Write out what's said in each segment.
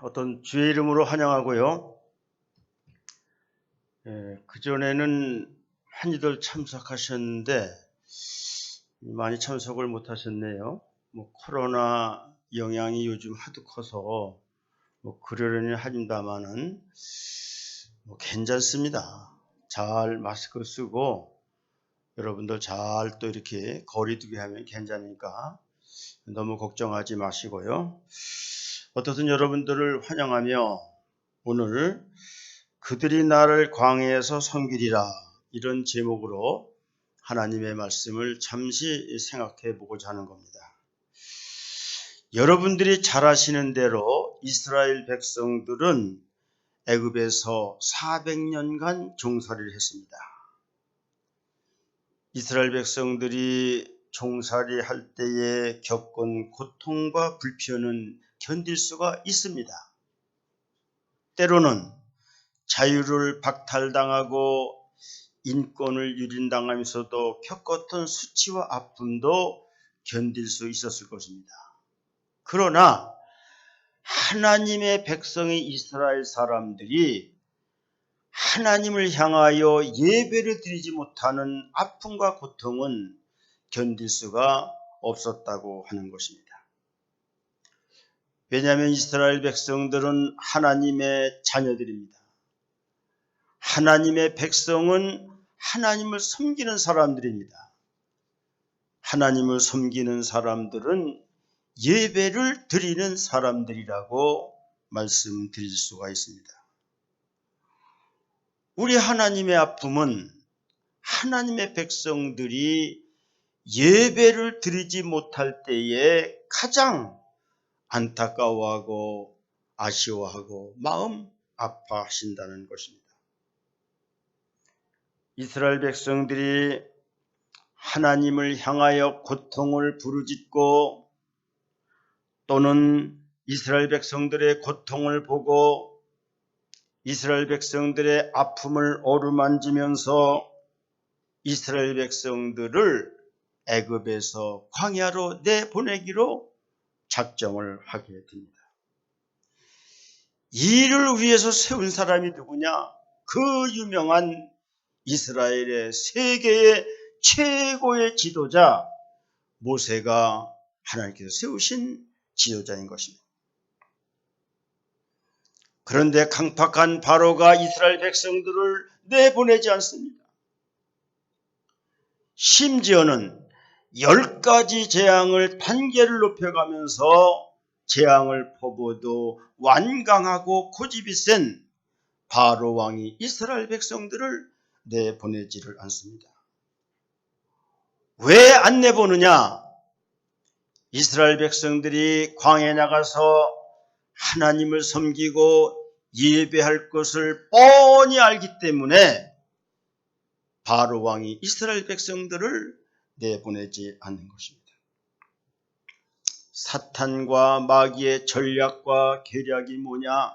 어떤 주의 이름으로 환영하고요. 그전에는 많이들 참석하셨는데 많이 참석을 못하셨네요. 코로나 영향이 요즘 하도 커서 그러려니 합니다마는 괜찮습니다. 잘 마스크 쓰고 여러분들 잘 또 이렇게 거리 두기 하면 괜찮으니까 너무 걱정하지 마시고요. 어떻든 여러분들을 환영하며 오늘 그들이 나를 광야에서 섬기리라 이런 제목으로 하나님의 말씀을 잠시 생각해 보고자 하는 겁니다. 여러분들이 잘 아시는 대로 이스라엘 백성들은 애굽에서 400년간 종살이를 했습니다. 이스라엘 백성들이 종살이 할 때에 겪은 고통과 불편은 견딜 수가 있습니다. 때로는 자유를 박탈당하고 인권을 유린당하면서도 겪었던 수치와 아픔도 견딜 수 있었을 것입니다. 그러나 하나님의 백성의 이스라엘 사람들이 하나님을 향하여 예배를 드리지 못하는 아픔과 고통은 견딜 수가 없었다고 하는 것입니다. 왜냐하면 이스라엘 백성들은 하나님의 자녀들입니다. 하나님의 백성은 하나님을 섬기는 사람들입니다. 하나님을 섬기는 사람들은 예배를 드리는 사람들이라고 말씀드릴 수가 있습니다. 우리 하나님의 아픔은 하나님의 백성들이 예배를 드리지 못할 때에 가장 안타까워하고 아쉬워하고 마음 아파하신다는 것입니다. 이스라엘 백성들이 하나님을 향하여 고통을 부르짖고 또는 이스라엘 백성들의 고통을 보고 이스라엘 백성들의 아픔을 어루만지면서 이스라엘 백성들을 애굽에서 광야로 내보내기로 작정을 하게 됩니다. 이 일을 위해서 세운 사람이 누구냐? 그 유명한 이스라엘의 세계의 최고의 지도자 모세가 하나님께서 세우신 지도자인 것입니다. 그런데 강팍한 바로가 이스라엘 백성들을 내보내지 않습니다. 심지어는 10가지 재앙을 단계를 높여가면서 재앙을 퍼부어도 완강하고 고집이 센 바로 왕이 이스라엘 백성들을 내보내지를 않습니다. 왜 안 내보느냐? 이스라엘 백성들이 광야에 나가서 하나님을 섬기고 예배할 것을 뻔히 알기 때문에 바로 왕이 이스라엘 백성들을 내보내지 않는 것입니다. 사탄과 마귀의 전략과 계략이 뭐냐?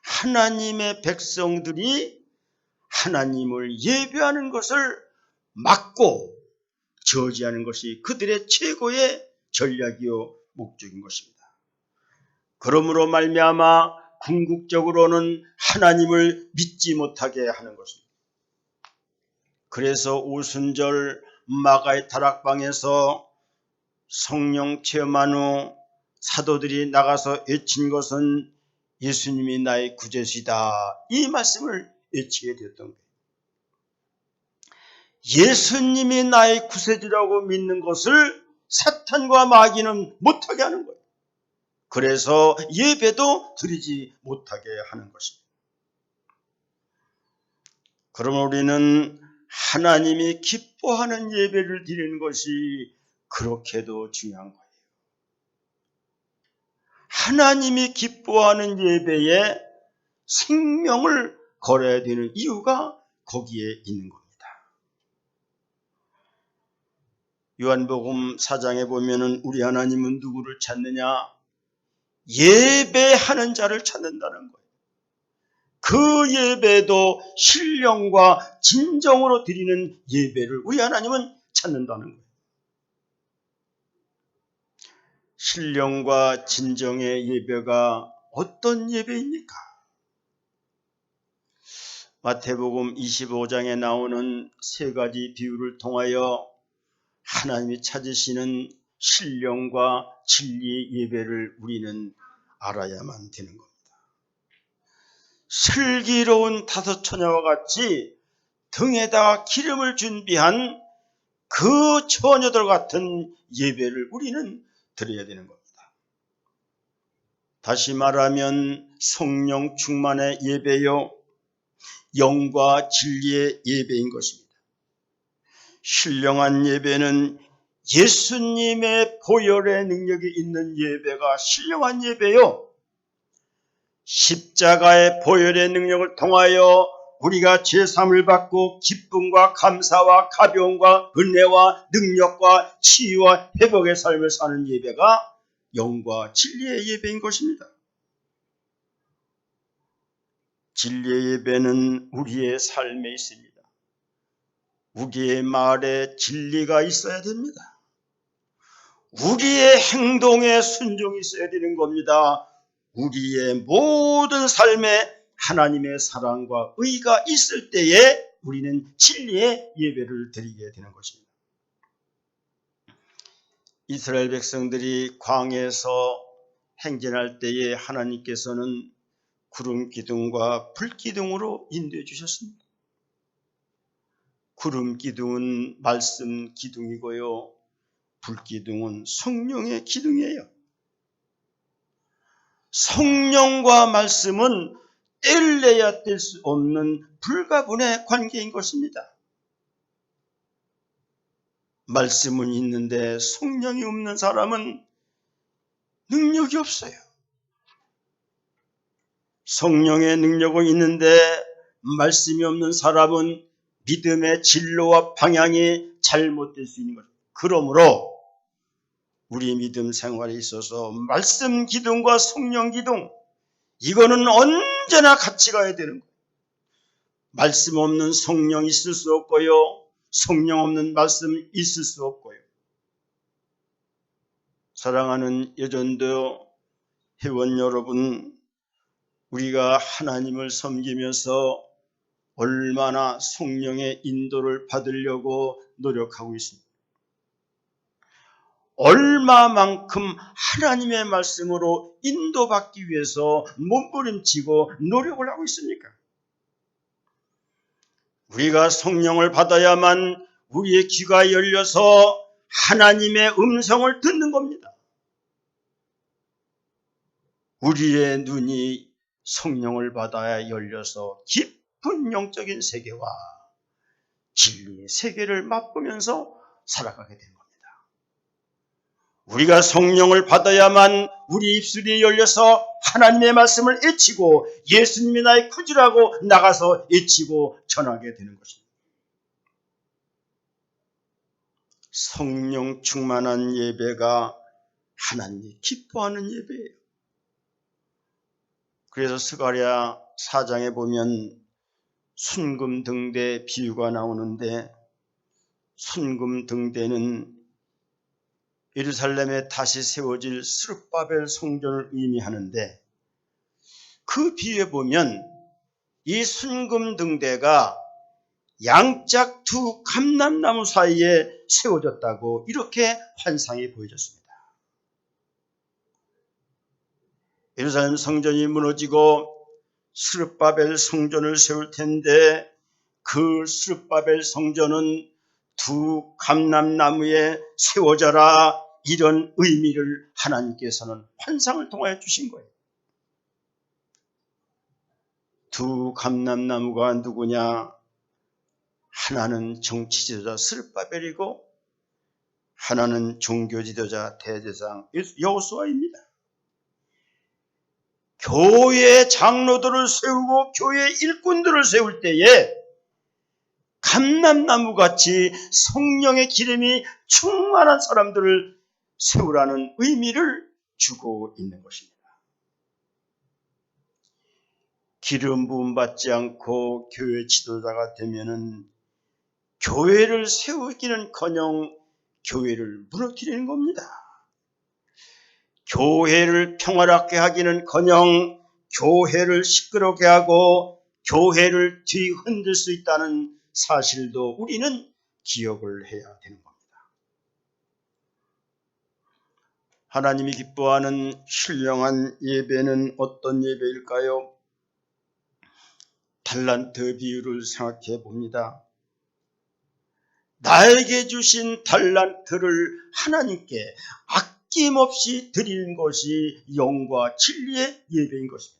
하나님의 백성들이 하나님을 예배하는 것을 막고 저지하는 것이 그들의 최고의 전략이요 목적인 것입니다. 그러므로 말미암아 궁극적으로는 하나님을 믿지 못하게 하는 것입니다. 그래서 오순절 마가의 다락방에서 성령 체험한 후 사도들이 나가서 외친 것은 예수님이 나의 구주시다, 이 말씀을 외치게 되었던 거예요. 예수님이 나의 구세주라고 믿는 것을 사탄과 마귀는 못하게 하는 거예요. 그래서 예배도 드리지 못하게 하는 것입니다. 그러면 우리는 하나님이 기뻐하는 예배를 드리는 것이 그렇게도 중요한 거예요. 하나님이 기뻐하는 예배에 생명을 걸어야 되는 이유가 거기에 있는 겁니다. 요한복음 4장에 보면은 우리 하나님은 누구를 찾느냐? 예배하는 자를 찾는다는 거예요. 그 예배도 신령과 진정으로 드리는 예배를 우리 하나님은 찾는다는 거예요. 신령과 진정의 예배가 어떤 예배입니까? 마태복음 25장에 나오는 세 가지 비유를 통하여 하나님이 찾으시는 신령과 진리의 예배를 우리는 알아야만 되는 겁니다. 슬기로운 다섯 처녀와 같이 등에다가 기름을 준비한 그 처녀들 같은 예배를 우리는 드려야 되는 겁니다. 다시 말하면 성령 충만의 예배요, 영과 진리의 예배인 것입니다. 신령한 예배는 예수님의 보혈의 능력이 있는 예배가 신령한 예배요, 십자가의 보혈의 능력을 통하여 우리가 죄사함을 받고 기쁨과 감사와 가벼움과 은혜와 능력과 치유와 회복의 삶을 사는 예배가 영과 진리의 예배인 것입니다. 진리의 예배는 우리의 삶에 있습니다. 우리의 말에 진리가 있어야 됩니다. 우리의 행동에 순종이 있어야 되는 겁니다. 우리의 모든 삶에 하나님의 사랑과 의가 있을 때에 우리는 진리의 예배를 드리게 되는 것입니다. 이스라엘 백성들이 광야에서 행진할 때에 하나님께서는 구름 기둥과 불 기둥으로 인도해 주셨습니다. 구름 기둥은 말씀 기둥이고요, 불 기둥은 성령의 기둥이에요. 성령과 말씀은 뗄래야 뗄 수 없는 불가분의 관계인 것입니다. 말씀은 있는데 성령이 없는 사람은 능력이 없어요. 성령의 능력은 있는데 말씀이 없는 사람은 믿음의 진로와 방향이 잘못될 수 있는 것입니다. 그러므로 우리 믿음 생활에 있어서 말씀 기둥과 성령 기둥, 이거는 언제나 같이 가야 되는 거예요. 말씀 없는 성령 있을 수 없고요, 성령 없는 말씀 있을 수 없고요. 사랑하는 여전도 회원 여러분, 우리가 하나님을 섬기면서 얼마나 성령의 인도를 받으려고 노력하고 있습니다. 얼마만큼 하나님의 말씀으로 인도받기 위해서 몸부림치고 노력을 하고 있습니까? 우리가 성령을 받아야만 우리의 귀가 열려서 하나님의 음성을 듣는 겁니다. 우리의 눈이 성령을 받아야 열려서 깊은 영적인 세계와 진리의 세계를 맛보면서 살아가게 되는 겁니다. 우리가 성령을 받아야만 우리 입술이 열려서 하나님의 말씀을 외치고 예수님이 나의 구주라고 나가서 외치고 전하게 되는 것입니다. 성령 충만한 예배가 하나님이 기뻐하는 예배예요. 그래서 스가랴 4장에 보면 순금등대 비유가 나오는데, 순금등대는 예루살렘에 다시 세워질 스룹바벨 성전을 의미하는데, 그 비유에 보면 이 순금등대가 양짝 두 감람나무 사이에 세워졌다고 이렇게 환상이 보여졌습니다. 예루살렘 성전이 무너지고 스룹바벨 성전을 세울 텐데, 그 스룹바벨 성전은 두 감람나무에 세워져라, 이런 의미를 하나님께서는 환상을 통하여 주신 거예요. 두 감람나무가 누구냐? 하나는 정치 지도자 스룹바벨이고 하나는 종교 지도자 대제사장 여호수아입니다. 교회 장로들을 세우고 교회 일꾼들을 세울 때에 감람나무같이 성령의 기름이 충만한 사람들을 세우라는 의미를 주고 있는 것입니다. 기름 부음 받지 않고 교회 지도자가 되면은 교회를 세우기는커녕 교회를 무너뜨리는 겁니다. 교회를 평화롭게 하기는커녕 교회를 시끄럽게 하고 교회를 뒤흔들 수 있다는 사실도 우리는 기억을 해야 되는 겁니다. 하나님이 기뻐하는 신령한 예배는 어떤 예배일까요? 달란트 비유를 생각해 봅니다. 나에게 주신 달란트를 하나님께 아낌없이 드리는 것이 영과 진리의 예배인 것입니다.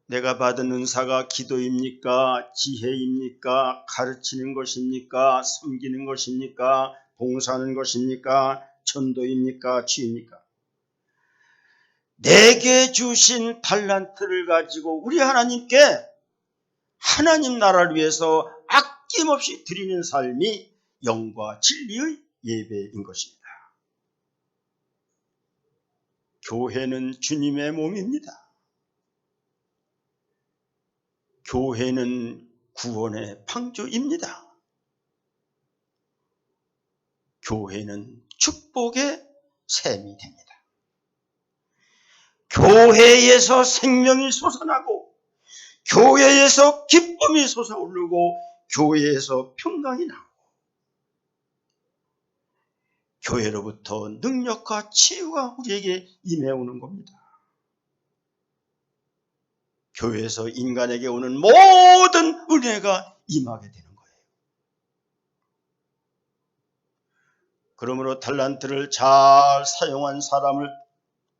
내가 받은 은사가 기도입니까? 지혜입니까? 가르치는 것입니까? 섬기는 것입니까? 봉사하는 것입니까? 전도입니까? 지혜입니까? 내게 주신 달란트를 가지고 우리 하나님께 하나님 나라를 위해서 아낌없이 드리는 삶이 영과 진리의 예배인 것입니다. 교회는 주님의 몸입니다. 교회는 구원의 방주입니다. 교회는 축복의 샘이 됩니다. 교회에서 생명이 솟아나고 교회에서 기쁨이 솟아오르고 교회에서 평강이 나고 교회로부터 능력과 치유가 우리에게 임해오는 겁니다. 교회에서 인간에게 오는 모든 은혜가 임하게 되는 거예요. 그러므로 달란트를 잘 사용한 사람을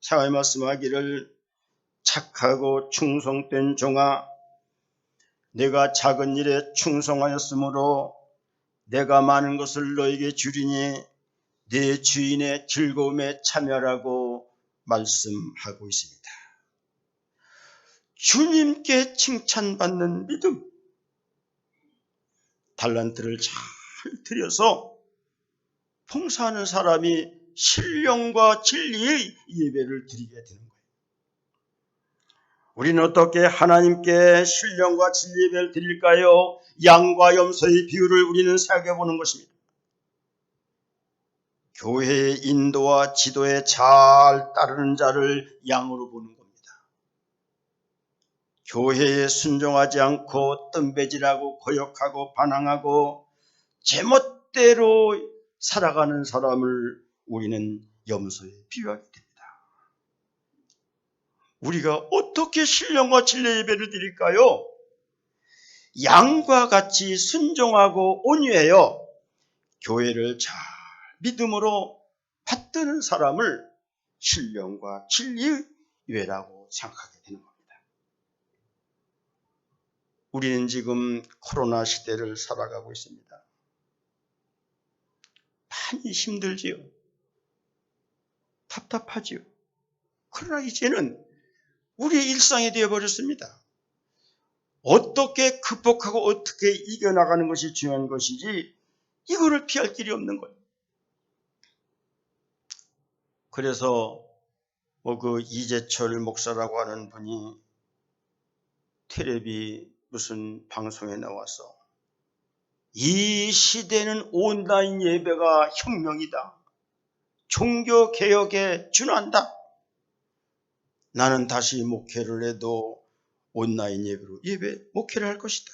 생각해 말씀하기를 착하고 충성된 종아, 내가 작은 일에 충성하였으므로 내가 많은 것을 너에게 주리니 내 주인의 즐거움에 참여하라고 말씀하고 있습니다. 주님께 칭찬받는 믿음, 달란트를 잘 들여서 봉사하는 사람이 신령과 진리의 예배를 드리게 되는 거예요. 우리는 어떻게 하나님께 신령과 진리 예배를 드릴까요? 양과 염소의 비유를 우리는 생각해 보는 것입니다. 교회의 인도와 지도에 잘 따르는 자를 양으로 보는 겁니다. 교회에 순종하지 않고 뜸배질하고 거역하고 반항하고 제멋대로 살아가는 사람을 우리는 염소에 비유하게 됩니다. 우리가 어떻게 신령과 진리 예배를 드릴까요? 양과 같이 순종하고 온유해요. 교회를 잘 믿음으로 받드는 사람을 신령과 진리의 예배라고 생각하게 되는 겁니다. 우리는 지금 코로나 시대를 살아가고 있습니다. 많이 힘들지요. 답답하지요. 그러나 이제는 우리의 일상이 되어버렸습니다. 어떻게 극복하고 어떻게 이겨나가는 것이 중요한 것이지 이거를 피할 길이 없는 거예요. 그래서 그 이재철 목사라고 하는 분이 텔레비 무슨 방송에 나와서 이 시대는 온라인 예배가 혁명이다. 종교개혁에 준한다. 나는 다시 목회를 해도 온라인 예배로 목회를 할 것이다.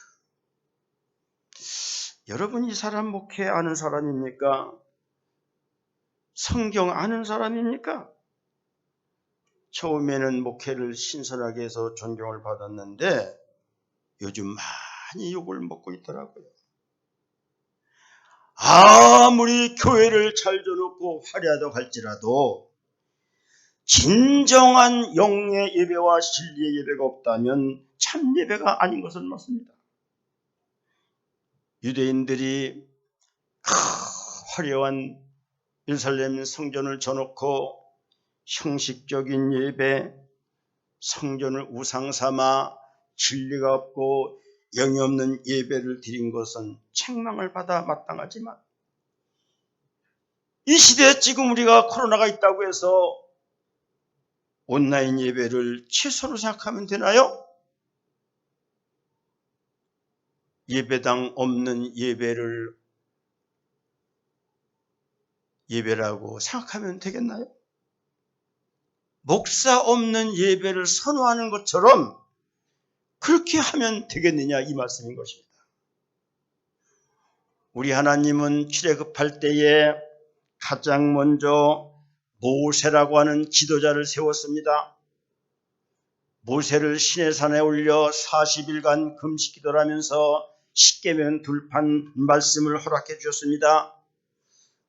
여러분, 이 사람 목회 아는 사람입니까? 성경 아는 사람입니까? 처음에는 목회를 신선하게 해서 존경을 받았는데 요즘 많이 욕을 먹고 있더라고요. 아무리 교회를 잘 줘놓고 화려하다고 할지라도 진정한 영의 예배와 진리의 예배가 없다면 참 예배가 아닌 것은 맞습니다. 유대인들이 화려한 예루살렘 성전을 줘놓고 형식적인 예배, 성전을 우상 삼아 진리가 없고 영이 없는 예배를 드린 것은 책망을 받아 마땅하지만 이 시대에 지금 우리가 코로나가 있다고 해서 온라인 예배를 최소로 생각하면 되나요? 예배당 없는 예배를 예배라고 생각하면 되겠나요? 목사 없는 예배를 선호하는 것처럼 그렇게 하면 되겠느냐, 이 말씀인 것입니다. 우리 하나님은 출애굽할 때에 가장 먼저 모세라고 하는 지도자를 세웠습니다. 모세를 시내산에 올려 40일간 금식 기도를 하면서 십계명 둘판 말씀을 허락해 주셨습니다.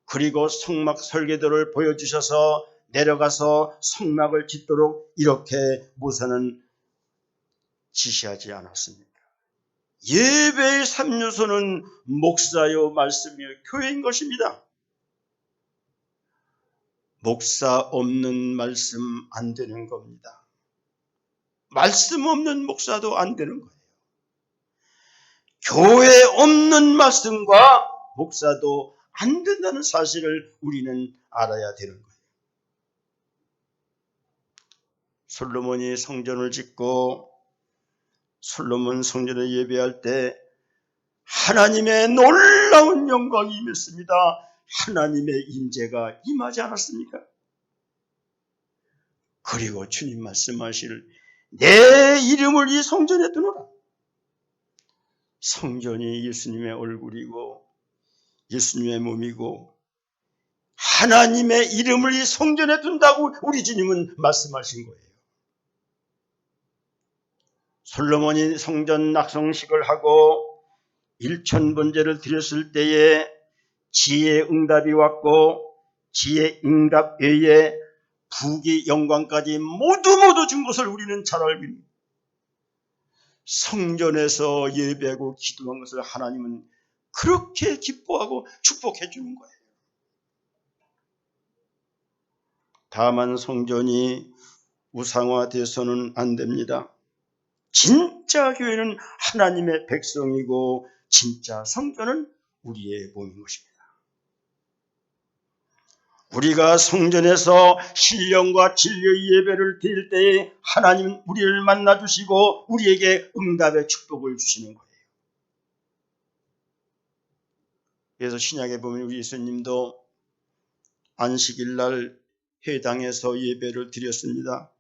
그리고 성막 설계도를 보여주셔서 내려가서 성막을 짓도록 이렇게 모세는 지시하지 않았습니까? 예배의 3요소는 목사요, 말씀이요, 교회인 것입니다. 목사 없는 말씀 안 되는 겁니다. 말씀 없는 목사도 안 되는 거예요. 교회 없는 말씀과 목사도 안 된다는 사실을 우리는 알아야 되는 거예요. 솔로몬이 성전을 짓고 솔로몬 성전에 예배할 때 하나님의 놀라운 영광이 임했습니다. 하나님의 임재가 임하지 않았습니까? 그리고 주님 말씀하실 내 이름을 이 성전에 두노라. 성전이 예수님의 얼굴이고 예수님의 몸이고 하나님의 이름을 이 성전에 둔다고 우리 주님은 말씀하신 거예요. 솔로몬이 성전 낙성식을 하고 일천번제를 드렸을 때에 지혜의 응답이 왔고 지혜의 응답 외에 부귀 영광까지 모두 준 것을 우리는 잘 알고 있습니다. 성전에서 예배하고 기도한 것을 하나님은 그렇게 기뻐하고 축복해 주는 거예요. 다만 성전이 우상화돼서는 안 됩니다. 진짜 교회는 하나님의 백성이고 진짜 성전은 우리의 몸인 것입니다. 우리가 성전에서 신령과 진리의 예배를 드릴 때에 하나님은 우리를 만나주시고 우리에게 응답의 축복을 주시는 거예요. 그래서 신약에 보면 우리 예수님도 안식일날 회당에서 예배를 드렸습니다.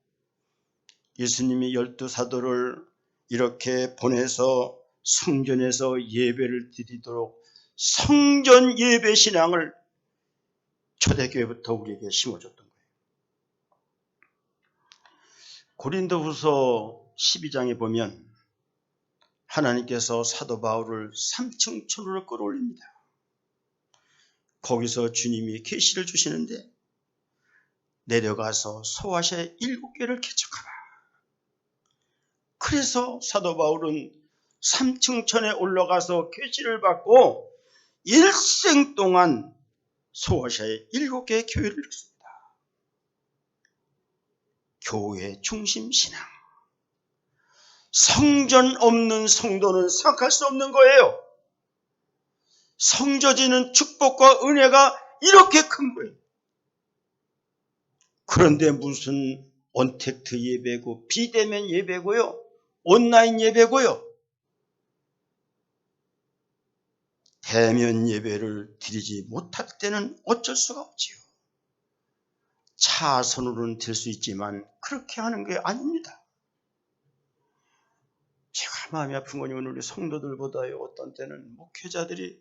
예수님이 12사도를 이렇게 보내서 성전에서 예배를 드리도록 성전 예배 신앙을 초대교회부터 우리에게 심어줬던 거예요. 고린도후서 12장에 보면 하나님께서 사도 바울을 3층 천으로 끌어올립니다. 거기서 주님이 계시를 주시는데 내려가서 소아시아 7개를 개척하라. 그래서 사도 바울은 3층 천에 올라가서 계시를 받고 일생 동안 소아시아에 7개의 교회를 이뤘습니다. 교회 중심 신앙. 성전 없는 성도는 생각할 수 없는 거예요. 성전지는 축복과 은혜가 이렇게 큰 거예요. 그런데 무슨 온택트 예배고 비대면 예배고요. 온라인 예배고요. 대면 예배를 드리지 못할 때는 어쩔 수가 없지요. 차선으로는 될 수 있지만 그렇게 하는 게 아닙니다. 제가 마음이 아픈 거는 우리 성도들보다요, 어떤 때는 목회자들이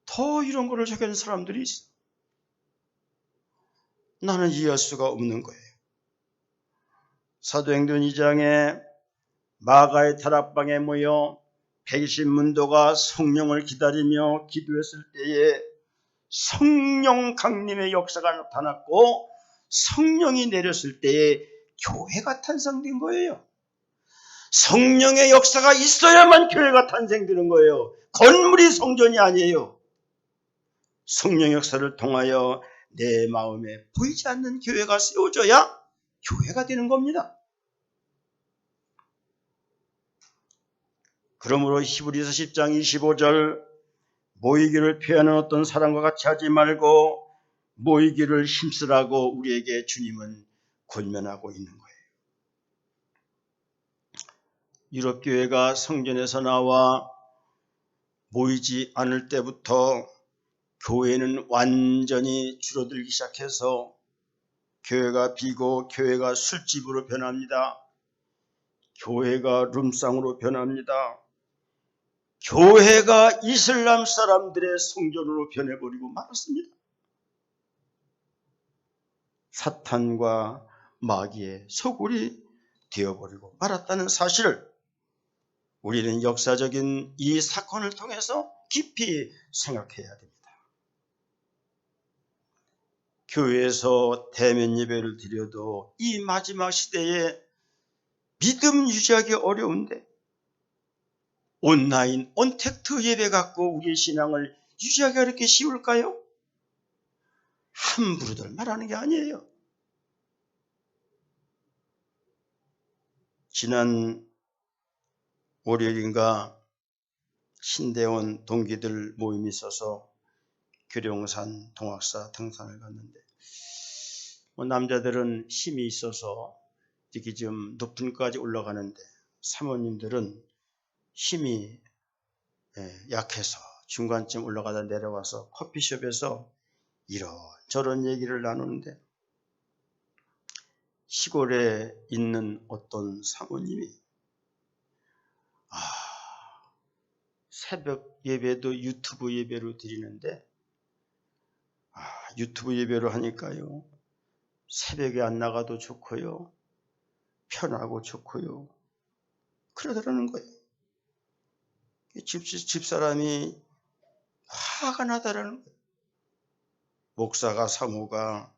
더 이런 거를 적용하는 사람들이 있어. 나는 이해할 수가 없는 거예요. 사도행전 2장에 마가의 다락방에 모여 120문도가 성령을 기다리며 기도했을 때에 성령 강림의 역사가 나타났고 성령이 내렸을 때에 교회가 탄생된 거예요. 성령의 역사가 있어야만 교회가 탄생되는 거예요. 건물이 성전이 아니에요. 성령 역사를 통하여 내 마음에 보이지 않는 교회가 세워져야 교회가 되는 겁니다. 그러므로 히브리서 10장 25절 모이기를 피하는 어떤 사람과 같이 하지 말고 모이기를 힘쓰라고 우리에게 주님은 권면하고 있는 거예요. 유럽 교회가 성전에서 나와 모이지 않을 때부터 교회는 완전히 줄어들기 시작해서 교회가 비고 교회가 술집으로 변합니다. 교회가 룸상으로 변합니다. 교회가 이슬람 사람들의 성전으로 변해버리고 말았습니다. 사탄과 마귀의 소굴이 되어버리고 말았다는 사실을 우리는 역사적인 이 사건을 통해서 깊이 생각해야 됩니다. 교회에서 대면 예배를 드려도 이 마지막 시대에 믿음 유지하기 어려운데 온라인 온택트 예배 갖고 우리의 신앙을 유지하기가 그렇게 쉬울까요? 함부로들 말하는 게 아니에요. 지난 월요일인가 신대원 동기들 모임이 있어서 교룡산 동학사 등산을 갔는데 남자들은 힘이 있어서 이렇게 좀 높은 곳까지 올라가는데 사모님들은 힘이 약해서 중간쯤 올라가다 내려와서 커피숍에서 이런저런 얘기를 나누는데 시골에 있는 어떤 사모님이 새벽 예배도 유튜브 예배로 드리는데 유튜브 예배로 하니까요 새벽에 안 나가도 좋고요 편하고 좋고요 그러더라는 거예요. 집사람이 화가 나더라는 거예요. 목사가 사모가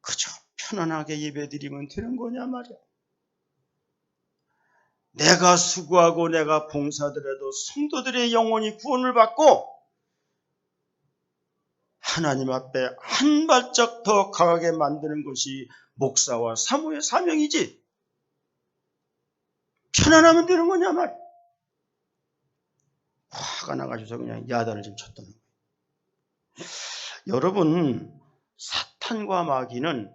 그저 편안하게 예배드리면 되는 거냐 말이야. 내가 수고하고 내가 봉사하더라도 성도들의 영혼이 구원을 받고 하나님 앞에 한 발짝 더 강하게 만드는 것이 목사와 사모의 사명이지 편안하면 되는 거냐 말이야. 화가 나가지고 그냥 야단을 좀 쳤던 거예요. 여러분, 사탄과 마귀는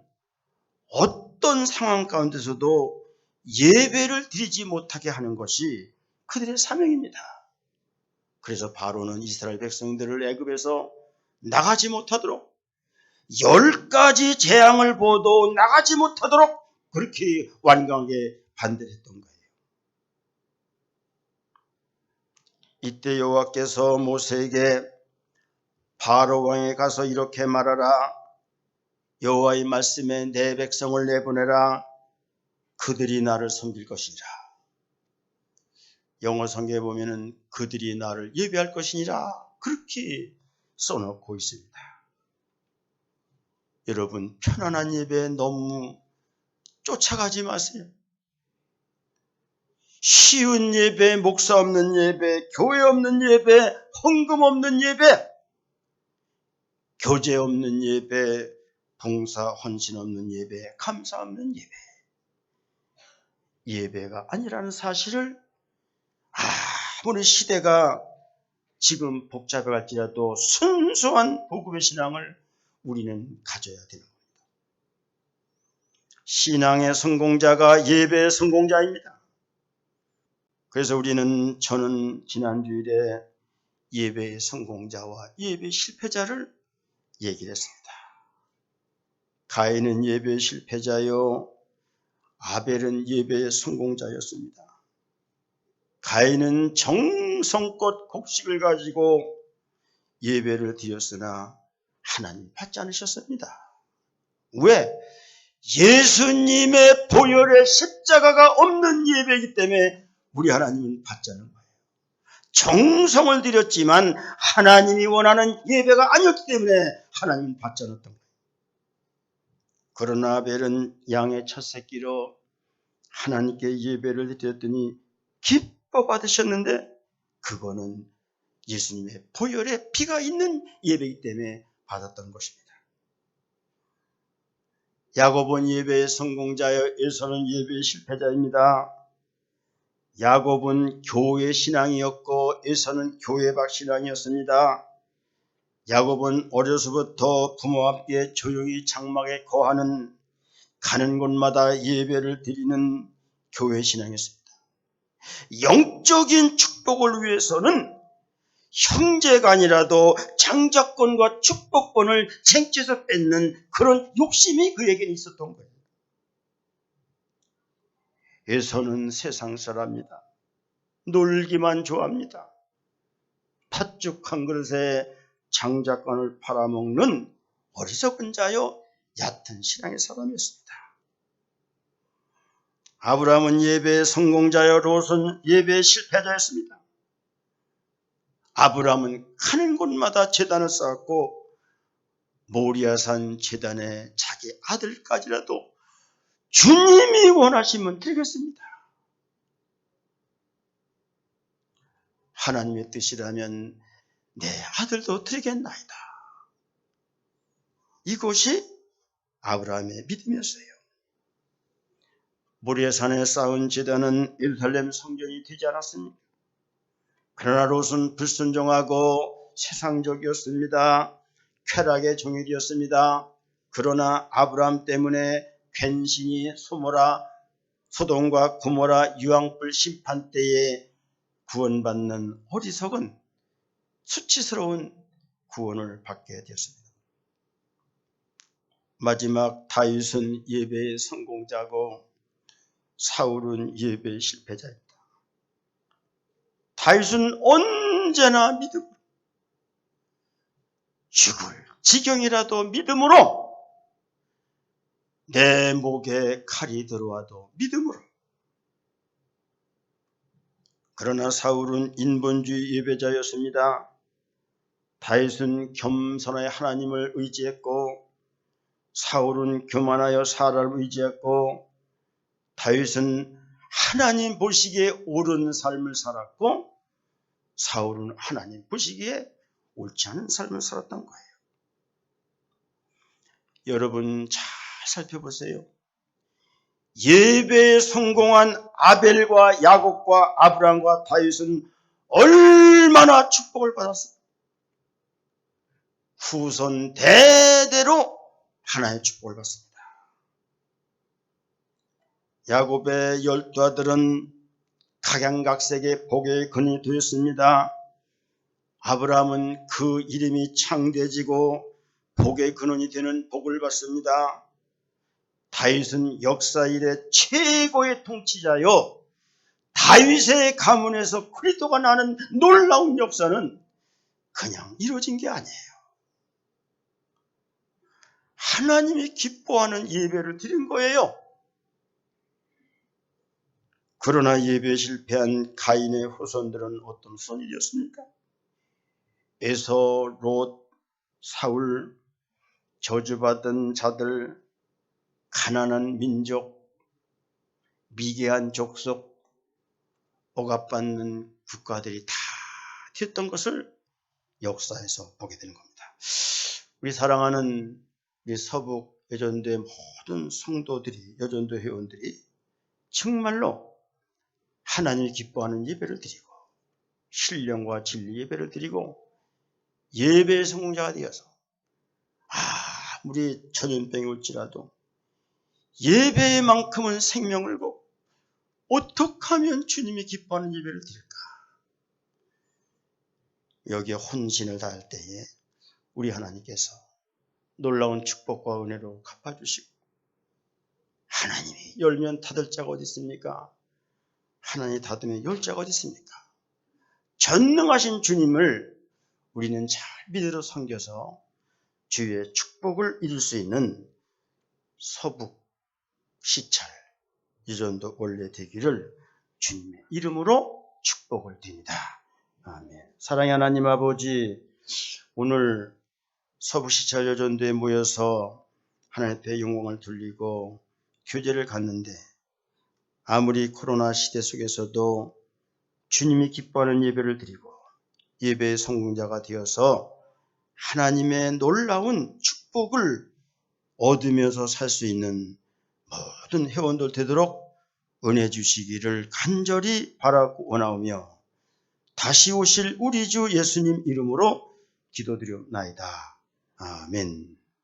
어떤 상황 가운데서도 예배를 드리지 못하게 하는 것이 그들의 사명입니다. 그래서 바로는 이스라엘 백성들을 애굽에서 나가지 못하도록 10가지 재앙을 보도 나가지 못하도록 그렇게 완강하게 반대를 했던 거예요. 이때 여호와께서 모세에게 바로 왕에 가서 이렇게 말하라. 여호와의 말씀에 내 백성을 내보내라. 그들이 나를 섬길 것이니라. 영어 성경에 보면은 그들이 나를 예배할 것이니라. 그렇게 써놓고 있습니다. 여러분 편안한 예배에 너무 쫓아가지 마세요. 쉬운 예배, 목사 없는 예배, 교회 없는 예배, 헌금 없는 예배, 교제 없는 예배, 봉사 헌신 없는 예배, 감사 없는 예배. 예배가 아니라는 사실을 아무리 시대가 지금 복잡해갈지라도 순수한 복음의 신앙을 우리는 가져야 되는 겁니다. 신앙의 성공자가 예배의 성공자입니다. 그래서 저는 지난주일에 예배의 성공자와 예배의 실패자를 얘기를 했습니다. 가인은 예배의 실패자요, 아벨은 예배의 성공자였습니다. 가인은 정성껏 곡식을 가지고 예배를 드렸으나 하나님 받지 않으셨습니다. 왜? 예수님의 보혈의 십자가가 없는 예배이기 때문에 우리 하나님은 받지 않는 거예요. 정성을 드렸지만 하나님이 원하는 예배가 아니었기 때문에 하나님은 받지 않았던 거예요. 그러나 아벨은 양의 첫 새끼로 하나님께 예배를 드렸더니 기뻐 받으셨는데 그거는 예수님의 보혈의 피가 있는 예배이기 때문에 받았던 것입니다. 야곱은 예배의 성공자여 에서는 예배의 실패자입니다. 야곱은 교회 신앙이었고 에서는 교회 밖 신앙이었습니다. 야곱은 어려서부터 부모와 함께 조용히 장막에 거하는 가는 곳마다 예배를 드리는 교회 신앙이었습니다. 영적인 축복을 위해서는 형제간이라도 장자권과 축복권을 쟁취해서 뺏는 그런 욕심이 그에게는 있었던 거예요. 에서는 세상 사람이다. 놀기만 좋아합니다. 팥죽 한 그릇에 장자권을 팔아먹는 어리석은 자요 얕은 신앙의 사람이었습니다. 아브라함은 예배의 성공자요 롯은 예배의 실패자였습니다. 아브라함은 가는 곳마다 제단을 쌓았고 모리아산 제단에 자기 아들까지라도 주님이 원하시면 드리겠습니다. 하나님의 뜻이라면 내 아들도 드리겠나이다. 이것이 아브라함의 믿음이었어요. 모리아산에 쌓은 제단은 예루살렘 성전이 되지 않았습니다. 그러나 롯은 불순종하고 세상적이었습니다. 쾌락의 종일이었습니다. 그러나 아브라함 때문에 괜신이 소돔과 고모라 유황불 심판 때에 구원받는 어리석은 수치스러운 구원을 받게 되었습니다. 마지막 다윗은 예배의 성공자고 사울은 예배의 실패자입니다. 다윗은 언제나 믿음으로 죽을 지경이라도 믿음으로 내 목에 칼이 들어와도 믿음으로. 그러나 사울은 인본주의 예배자였습니다. 다윗은 겸손하여 하나님을 의지했고 사울은 교만하여 사람을 의지했고 다윗은 하나님 보시기에 옳은 삶을 살았고 사울은 하나님 보시기에 옳지 않은 삶을 살았던 거예요. 여러분 잘 살펴보세요. 예배에 성공한 아벨과 야곱과 아브라함과 다윗은 얼마나 축복을 받았어요. 후손 대대로 하나의 축복을 받습니다. 야곱의 12 아들은 각양각색의 복의 근원이 되었습니다. 아브라함은 그 이름이 창대해지고 복의 근원이 되는 복을 받습니다. 다윗은 역사 이래 최고의 통치자요. 다윗의 가문에서 그리스도가 나는 놀라운 역사는 그냥 이루어진 게 아니에요. 하나님이 기뻐하는 예배를 드린 거예요. 그러나 예배에 실패한 가인의 후손들은 어떤 후손이었습니까? 에서, 롯, 사울, 저주받은 자들, 가난한 민족, 미개한 족속, 억압받는 국가들이 다 되었던 것을 역사에서 보게 되는 겁니다. 우리 사랑하는 우리 서북 여전도의 모든 성도들이, 여전도 회원들이 정말로 하나님이 기뻐하는 예배를 드리고 신령과 진리 예배를 드리고 예배의 성공자가 되어서 아무리 전염병이 올지라도 예배만큼은 생명을 고 어떻게 하면 주님이 기뻐하는 예배를 드릴까? 여기에 혼신을 다할 때에 우리 하나님께서 놀라운 축복과 은혜로 갚아주시고 하나님이 열면 닫을 자가 어디 있습니까? 하나님이 닫으면 열 자가 어디 있습니까? 전능하신 주님을 우리는 잘 믿어 섬겨서 주의 축복을 이룰 수 있는 서북 시찰 여전도 원래 되기를 주님의 이름으로 축복을 드립니다. 아멘. 사랑의 하나님 아버지, 오늘 서북 시찰 여전도에 모여서 하나님 앞에 영광을 돌리고 교제를 갖는데 아무리 코로나 시대 속에서도 주님이 기뻐하는 예배를 드리고 예배의 성공자가 되어서 하나님의 놀라운 축복을 얻으면서 살 수 있는 모든 회원들 되도록 은혜 주시기를 간절히 바라고 원하오며 다시 오실 우리 주 예수님 이름으로 기도드리옵나이다. 아멘.